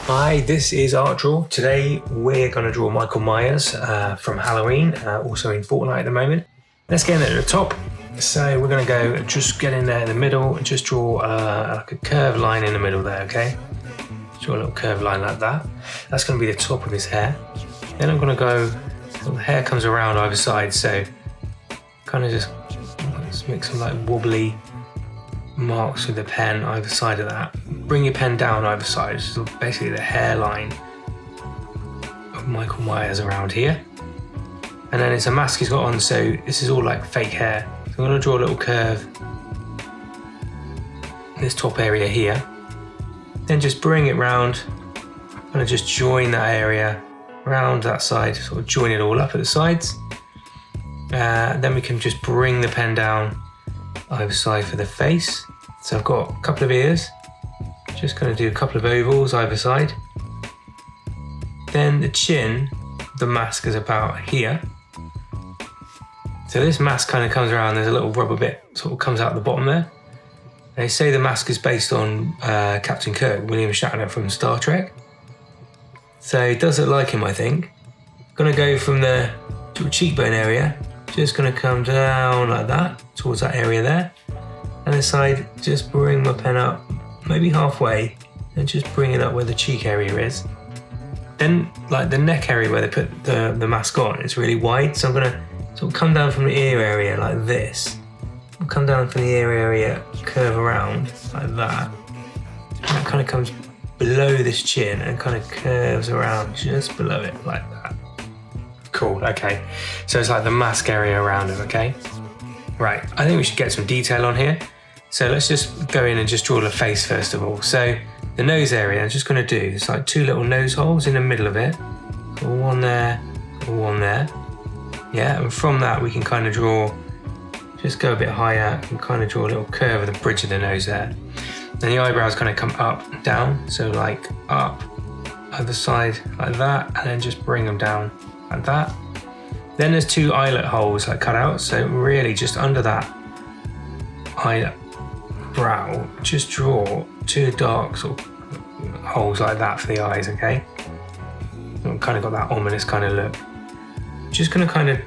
Hi, this is Art Draw. Today we're going to draw Michael Myers from Halloween, also in Fortnite at the moment. Let's get in there at the top. So we're going to go just get in there in the middle and just draw like a curved line in the middle there, okay? Draw a little curved line like that. That's going to be the top of his hair. Then I'm going to go, so the hair comes around either side, so kind of just make some like wobbly marks with the pen either side of that. Bring your pen down either side, so basically the hairline of Michael Myers around here. And then it's a mask he's got on, so this is all like fake hair. So I'm going to draw a little curve in this top area here. Then just bring it round, kind of just join that area around that side, sort of join it all up at the sides. Then we can just bring the pen down either side for the face. So I've got a couple of ears. Just going to do a couple of ovals either side. Then the chin, the mask is about here. So this mask kind of comes around, there's a little rubber bit sort of comes out the bottom there. They say the mask is based on Captain Kirk, William Shatner from Star Trek. So it does look like him, I think. Gonna go from the cheekbone area, just gonna come down like that, towards that area there. And this side, just bring my pen up, maybe halfway, and just bring it up where the cheek area is. Then, like the neck area where they put the mask on, it's really wide, so I'm gonna sort of come down from the ear area like this. I'll come down from the ear area, curve around like that. And that kind of comes below this chin and kind of curves around just below it like that. Cool, okay. So it's like the mask area around it, okay? Right, I think we should get some detail on here. So let's just go in and just draw the face first of all. So the nose area, I'm just going to do, it's like two little nose holes in the middle of it. So one there, one there. Yeah, and from that we can kind of draw, just go a bit higher and kind of draw a little curve of the bridge of the nose there. Then the eyebrows kind of come up, down, so like up, other side like that, and then just bring them down like that. Then there's two eyelet holes like cut out, so really just under that eyebrow, just draw two dark sort of holes like that for the eyes, okay? I've kind of got that ominous kind of look. Just gonna kind of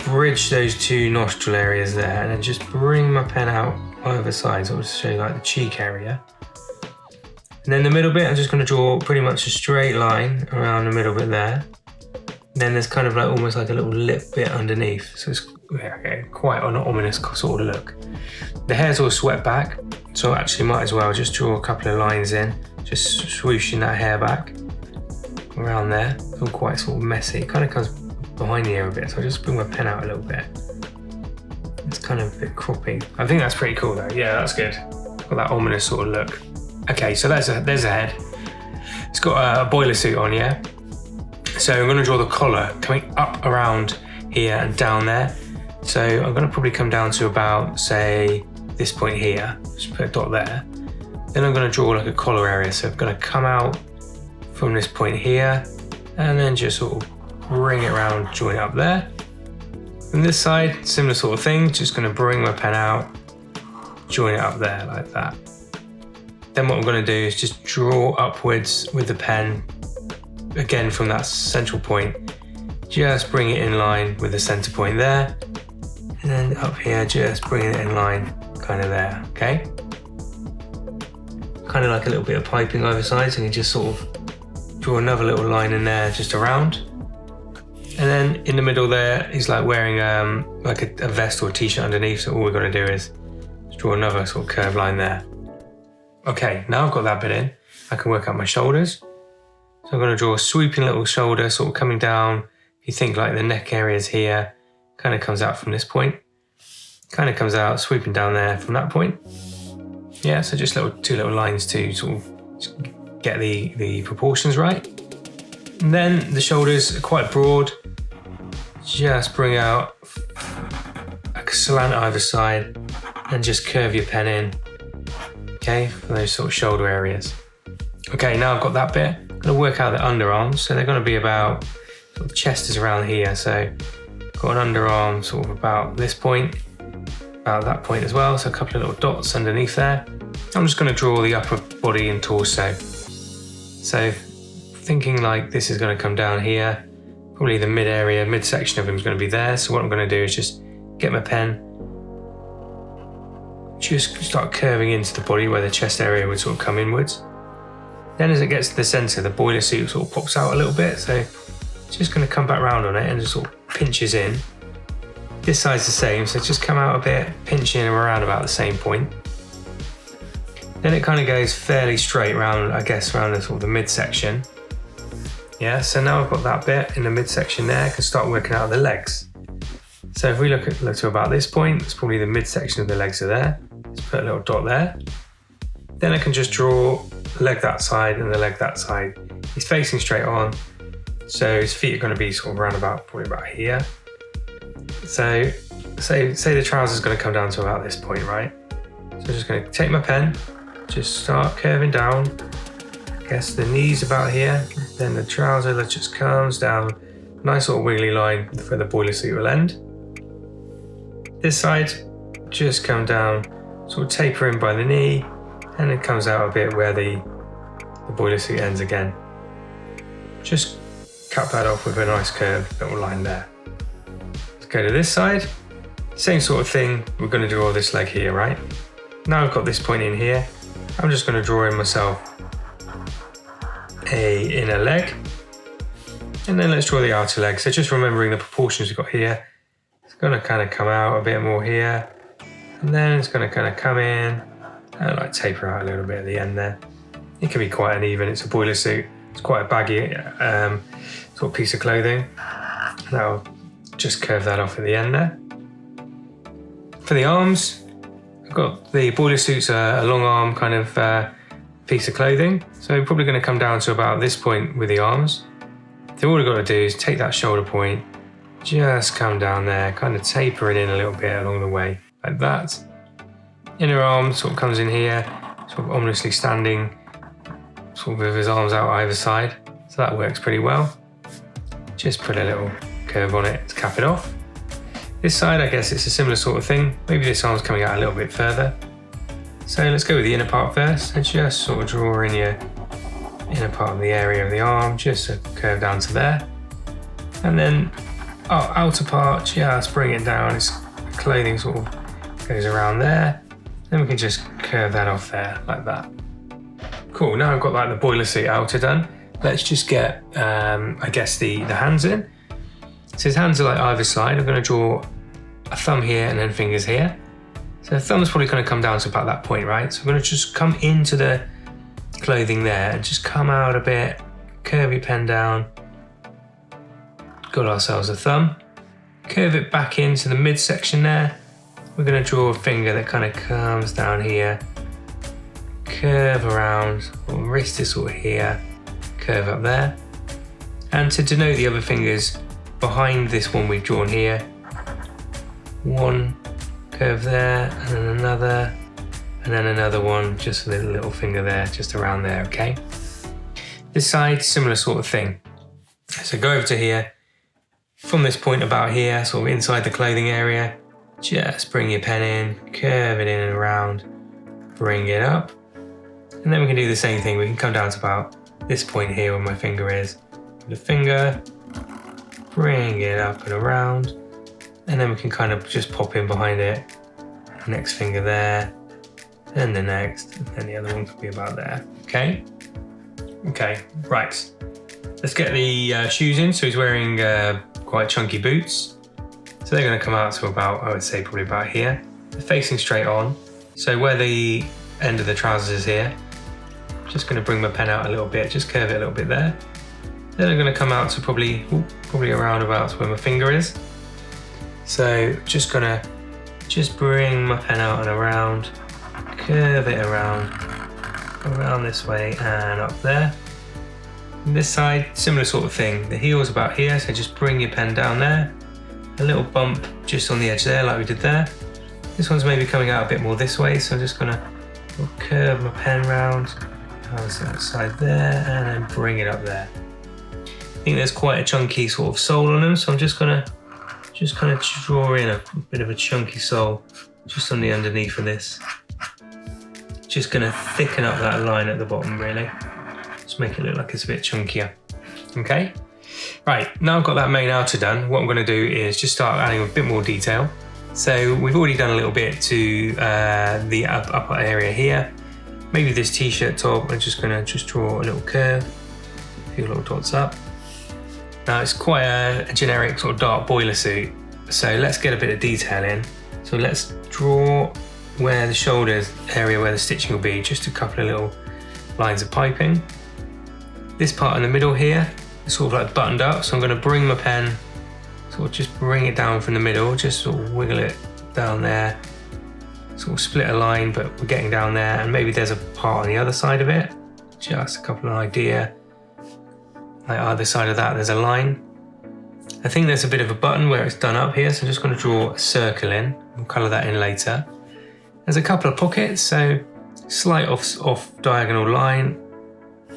bridge those two nostril areas there and then just bring my pen out either side, so I'll just show you like the cheek area. And then the middle bit, I'm just gonna draw pretty much a straight line around the middle bit there. And then there's kind of like almost like a little lip bit underneath, so it's quite an ominous sort of look. The hair's all swept back, so I actually might as well just draw a couple of lines in, just swooshing that hair back around there. It's all quite sort of messy. It kind of comes behind the ear a bit, so I'll just bring my pen out a little bit. It's kind of a bit croppy. I think that's pretty cool though. Yeah, that's good. Got that ominous sort of look. Okay, so there's a head. It's got a boiler suit on, yeah? So I'm going to draw the collar coming up around here and down there. So I'm going to probably come down to about, say, this point here. Just put a dot there. Then I'm going to draw like a collar area. So I'm going to come out from this point here and then just sort of bring it around, join it up there. From this side, similar sort of thing. Just going to bring my pen out, join it up there like that. Then what I'm going to do is just draw upwards with the pen, again from that central point. Just bring it in line with the center point there. And then up here, just bringing it in line kind of there, okay? Kind of like a little bit of piping either side, so you can just sort of draw another little line in there just around. And then in the middle there, he's like wearing like a vest or a t-shirt underneath, so all we're gonna do is draw another sort of curved line there. Okay, now I've got that bit in, I can work out my shoulders. So I'm gonna draw a sweeping little shoulder sort of coming down. If you think like the neck area is here, kind of comes out from this point, kind of comes out, sweeping down there from that point. Yeah, so just two little lines to sort of get the proportions right. And then the shoulders are quite broad. Just bring out a slant either side and just curve your pen in, okay, for those sort of shoulder areas. Okay, now I've got that bit. I'm gonna work out the underarms. So they're gonna be about, sort of chest is around here, so got an underarm sort of about this point, about that point as well, so a couple of little dots underneath there. I'm just going to draw the upper body and torso. So thinking like this is going to come down here, probably the mid section of him is going to be there. So what I'm going to do is just get my pen, just start curving into the body where the chest area would sort of come inwards. Then as it gets to the center, the boiler suit sort of pops out a little bit. So just going to come back round on it and just sort of pinches in. This side's the same, so just come out a bit, pinch in around about the same point. Then it kind of goes fairly straight round, I guess, around the sort of the midsection. Yeah, so now I've got that bit in the midsection there, I can start working out the legs. So if we look to about this point, it's probably the midsection of the legs are there. Let's put a little dot there. Then I can just draw the leg that side and the leg that side. He's facing straight on, so his feet are going to be sort of around about, probably about here. So say the trouser's going to come down to about this point, right? So I'm just going to take my pen, just start curving down. I guess the knees about here, then the trouser that just comes down, nice sort of wiggly line for the boiler suit will end. This side, just come down, sort of taper in by the knee, and it comes out a bit where the boiler suit ends again. Just cap that off with a nice curved little line there. Let's go to this side, same sort of thing, we're going to draw this leg here, right? Now I've got this point in here, I'm just going to draw in myself a inner leg, and then let's draw the outer leg. So just remembering the proportions we've got here, it's going to kind of come out a bit more here, and then it's going to kind of come in and like taper out a little bit at the end there. It can be quite uneven, it's a boiler suit, it's quite a baggy sort of piece of clothing. And I'll just curve that off at the end there. For the arms, I've got the boiler suit's a long arm kind of piece of clothing, so we're probably going to come down to about this point with the arms. So all we've got to do is take that shoulder point, just come down there, kind of taper it in a little bit along the way, like that. Inner arm sort of comes in here, sort of ominously standing, sort of with his arms out either side, so that works pretty well. Just put a little curve on it to cap it off. This side, I guess it's a similar sort of thing, maybe this arm's coming out a little bit further. So let's go with the inner part first, and just sort of draw in your inner part of the area of the arm, just a curve down to there. And then our outer part, just bring it down, its clothing sort of goes around there. Then we can just curve that off there, like that. Cool, now I've got like the boiler suit outer done. Let's just get, I guess, the hands in. So his hands are like either side. I'm going to draw a thumb here and then fingers here. So the thumb's probably going to come down to about that point, right? So we're going to just come into the clothing there and just come out a bit, curve your pen down. Got ourselves a thumb. Curve it back into the midsection there. We're going to draw a finger that kind of comes down here, curve around, or wrist is sort of here, curve up there. And to denote the other fingers behind this one we've drawn here, one curve there, and then another one, just for the little finger there, just around there, okay? This side, similar sort of thing. So go over to here, from this point about here, sort of inside the clothing area, just bring your pen in, curve it in and around, bring it up. And then we can do the same thing, we can come down to about this point here where my finger is. With the finger, bring it up and around, and then we can kind of just pop in behind it. Next finger there, then the next, and then the other one could be about there, okay? Okay, right. Let's get the shoes in. So he's wearing quite chunky boots. So they're going to come out to about, I would say, probably about here. They're facing straight on. So where the end of the trousers is here, just going to bring my pen out a little bit, just curve it a little bit there. Then they're going to come out to probably around about where my finger is. So just going to bring my pen out and around, curve it around this way and up there. And this side, similar sort of thing. The heel's about here, so just bring your pen down there. A little bump just on the edge there, like we did there. This one's maybe coming out a bit more this way, so I'm just gonna curve my pen round, that side there, and then bring it up there. I think there's quite a chunky sort of sole on them, so I'm just kind of draw in a bit of a chunky sole just on the underneath of this. Just gonna thicken up that line at the bottom, really. Just make it look like it's a bit chunkier. Okay, right, now I've got that main outer done, what I'm going to do is just start adding a bit more detail. So we've already done a little bit to the upper area here. Maybe this t-shirt top, I'm just going to draw a little curve, a few little dots up. Now it's quite a generic sort of dark boiler suit, so let's get a bit of detail in. So let's draw where the shoulders area where the stitching will be, just a couple of little lines of piping. This part in the middle here is sort of like buttoned up, so I'm going to bring my pen, sort of just bring it down from the middle, just sort of wiggle it down there, sort of split a line, but we're getting down there, and maybe there's a part on the other side of it, just a couple of ideas. Like either side of that there's a line. I think there's a bit of a button where it's done up here, so I'm just going to draw a circle in. We'll colour that in later. There's a couple of pockets, so slight off diagonal line,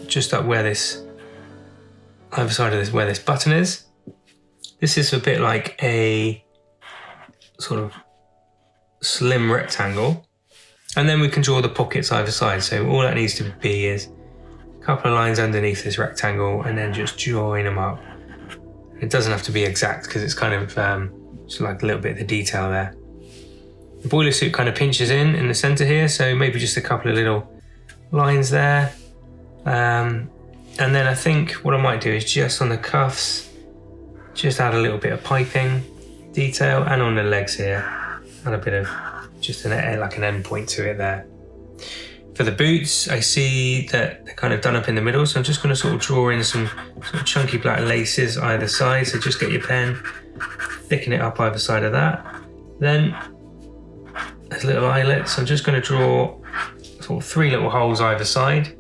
just up where this, either side of this, where this button is. This is a bit like a sort of slim rectangle. And then we can draw the pockets either side. So all that needs to be is a couple of lines underneath this rectangle and then just join them up. It doesn't have to be exact because it's kind of just like a little bit of the detail there. The boiler suit kind of pinches in the center here, so maybe just a couple of little lines there. And then I think what I might do is just on the cuffs, just add a little bit of piping detail, and on the legs here, add a bit of just like an end point to it there. For the boots, I see that they're kind of done up in the middle, so I'm just going to sort of draw in some sort of chunky black laces either side. So just get your pen, thicken it up either side of that. Then there's little eyelets. I'm just going to draw sort of 3 little holes either side,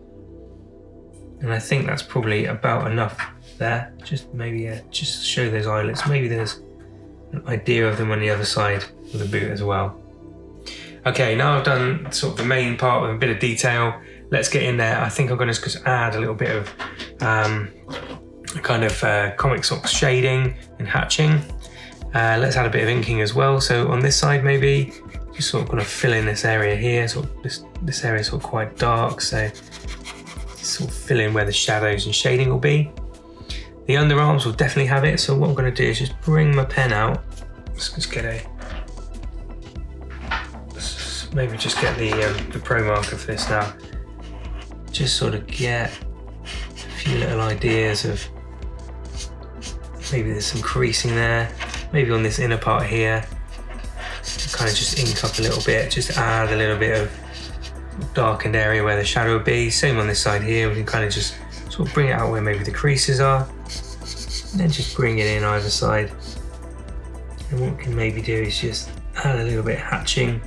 and I think that's probably about enough there. Just maybe just show those eyelets. Maybe there's an idea of them on the other side of the boot as well. Okay, now I've done sort of the main part with a bit of detail. Let's get in there. I think I'm going to just add a little bit of kind of comic socks shading and hatching. Let's add a bit of inking as well. So on this side, maybe just sort of going to fill in this area here. Sort of this area is sort of quite dark, so sort of fill in where the shadows and shading will be. The underarms will definitely have it. So what I'm going to do is just bring my pen out. Let's just get maybe just get the pro marker for this now. Just sort of get a few little ideas of maybe there's some creasing there. Maybe on this inner part here, kind of just ink up a little bit, just add a little bit of darkened area where the shadow would be. Same on this side here, we can kind of just sort of bring it out where maybe the creases are, and then just bring it in either side. And what we can maybe do is just add a little bit of hatching.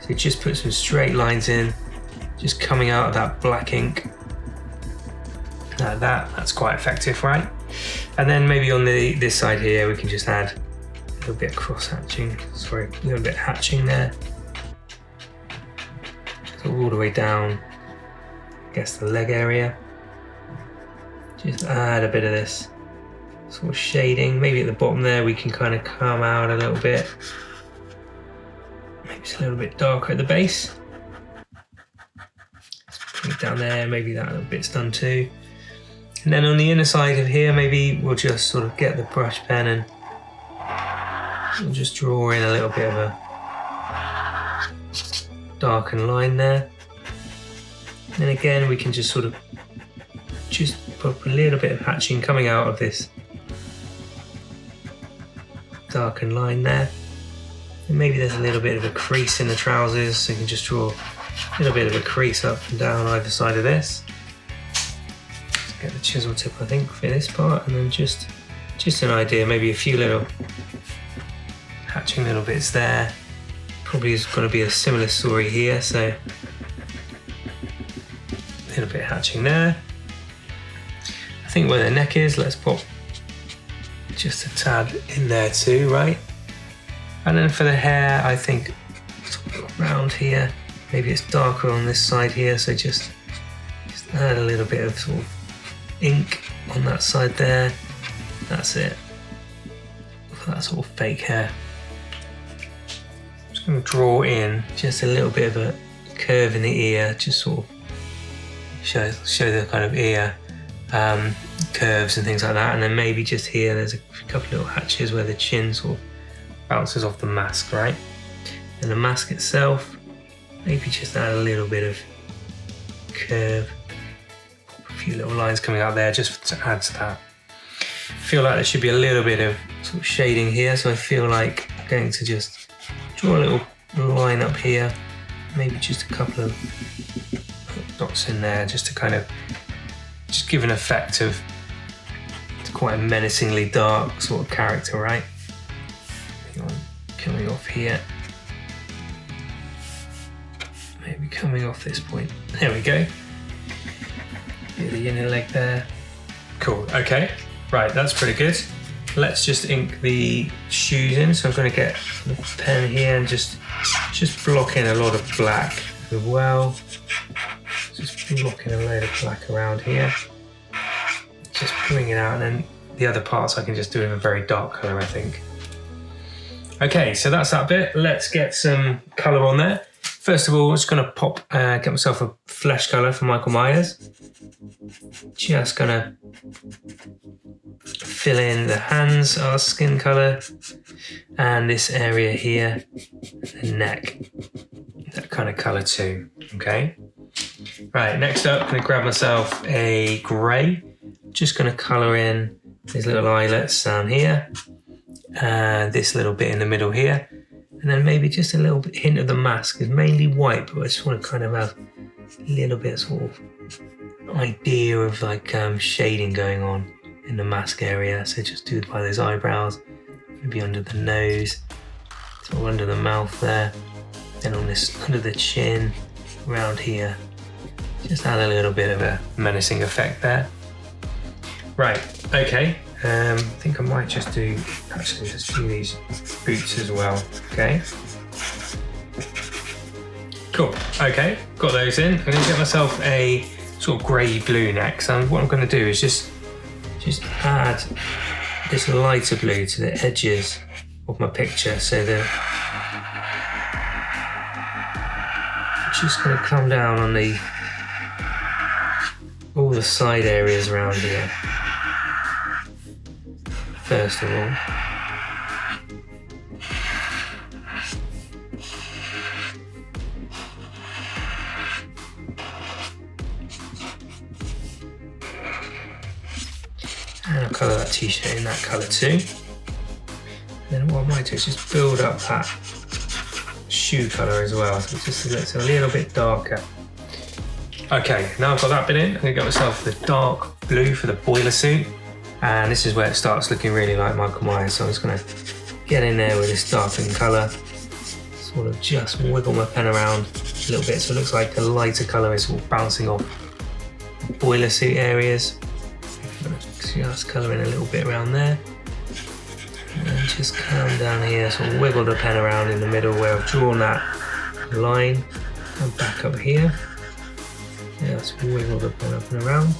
So just put some straight lines in, just coming out of that black ink. Like that, that's quite effective, right? And then maybe on this side here, we can just add a little bit of cross hatching, sorry, a little bit of hatching there. So all the way down, I guess the leg area. Just add a bit of this sort of shading. Maybe at the bottom there, we can kind of come out a little bit. Maybe it's a little bit darker at the base. Let's bring it down there, maybe that little bit's done too. And then on the inner side of here, maybe we'll just sort of get the brush pen and we'll just draw in a little bit of a darkened line there. And again, we can just sort of just put a little bit of hatching coming out of this darkened line there. And maybe there's a little bit of a crease in the trousers, so you can just draw a little bit of a crease up and down either side of this. Let's get the chisel tip, I think, for this part, and then just an idea, maybe a few little hatching little bits there. Probably is going to be a similar story here, so a little bit of hatching there. I think where the neck is, let's pop just a tad in there too, right? And then for the hair, I think around here, maybe it's darker on this side here, so just add a little bit of sort of ink on that side there. That's it. For that sort of fake hair. I'm just going to draw in just a little bit of a curve in the ear, just sort of show the kind of ear curves and things like that. And then maybe just here, there's a couple little hatches where the chin sort of bounces off the mask, right? And the mask itself, maybe just add a little bit of curve, a few little lines coming out there just to add to that. I feel like there should be a little bit of sort of shading here, so I feel like I'm going to just draw a little line up here, maybe just a couple of dots in there, just to kind of just give an effect of it's quite a menacingly dark sort of character, right? Coming off here, maybe coming off this point. There we go. Bit of the inner leg there. Cool. Okay. Right. That's pretty good. Let's just ink the shoes in. So I'm going to get the pen here and just block in a lot of black as well. Just blocking a load of black around here. Just bring it out, and then the other parts I can just do in a very dark colour, I think. Okay, so that's that bit. Let's get some colour on there. First of all, I'm just going to get myself a flesh colour for Michael Myers. Just going to fill in the hands, our skin colour, and this area here, the neck, that kind of colour too, okay? Right, next up, I'm going to grab myself a grey. Just going to colour in these little eyelets down here. This little bit in the middle here, and then maybe just a little bit hint of the mask. It's mainly white, but I just want to kind of have a little bit sort of idea of like shading going on in the mask area. So just do it by those eyebrows, maybe under the nose, sort of under the mouth there, then on this under the chin, around here. Just add a little bit of a menacing effect there. Right, okay. I think I might just do, actually let's do these boots as well, okay? Cool, okay, got those in. I'm going to get myself a sort of grey-blue next. And what I'm going to do is just add this lighter blue to the edges of my picture. So just going to come down on all the side areas around here. First of all, and I'll colour that t-shirt in that colour too. And then what I might do is just build up that shoe colour as well, so it just looks a little bit darker. Okay, now I've got that bit in, I'm going to get myself the dark blue for the boiler suit. And this is where it starts looking really like Michael Myers. So I'm just going to get in there with this darkened colour, sort of just wiggle my pen around a little bit so it looks like the lighter colour is sort of bouncing off the boiler suit areas. Just colour in a little bit around there. And then just come down here, sort of wiggle the pen around in the middle where I've drawn that line. And back up here. Just wiggle the pen up and around.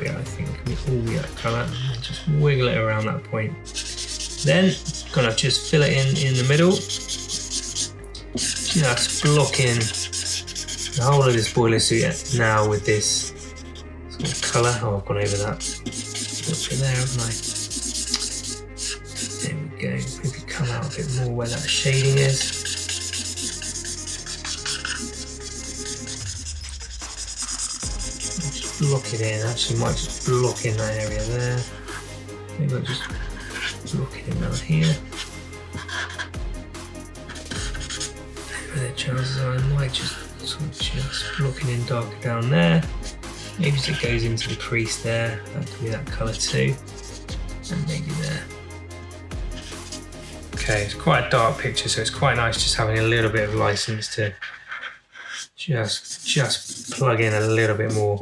I think all the colour, just wiggle it around that point. Then gonna just fill it in the middle, just block in the whole of this boiler suit now with this sort of colour. Oh, I've gone over that little bit there, haven't I? There we go. Maybe come out a bit more where that shading is. Block it in, actually might just block in that area there. Maybe I'll just block it in down here. Where the chances are I might just sort of just block it in darker down there. Maybe as it goes into the crease there, that could be that colour too. And maybe there. Okay, it's quite a dark picture, so it's quite nice just having a little bit of license to just plug in a little bit more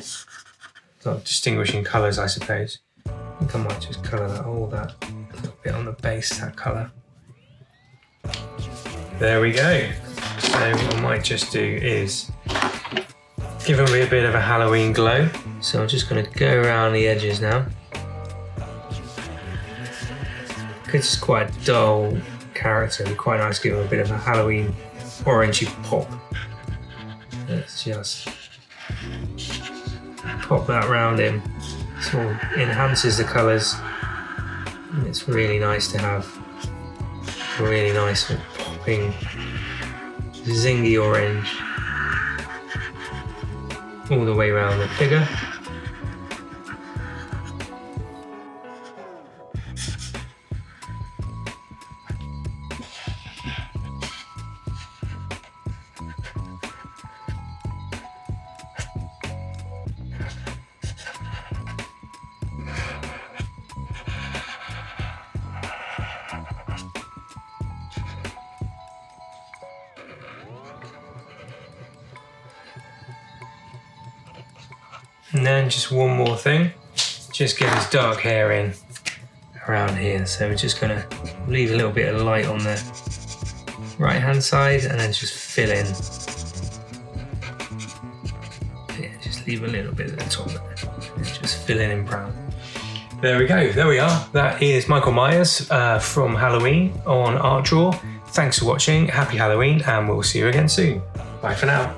distinguishing colours, I suppose. I think I might just colour that all that little bit on the base, that colour. There we go. So what I might just do is give them a bit of a Halloween glow. So I'm just going to go around the edges now. It's just quite a dull character. It'd be quite nice to give them a bit of a Halloween orangey pop. Let's just pop that around him. Sort of enhances the colours. And it's really nice to have a really nice sort of popping, zingy orange all the way around the figure. And then just one more thing, just get his dark hair in around here. So we're just gonna leave a little bit of light on the right hand side and then just fill in. Yeah, just leave a little bit at the top there. Just fill in brown. There we go, there we are. That is Michael Myers from Halloween on Art Draw. Thanks for watching, happy Halloween, and we'll see you again soon. Bye for now.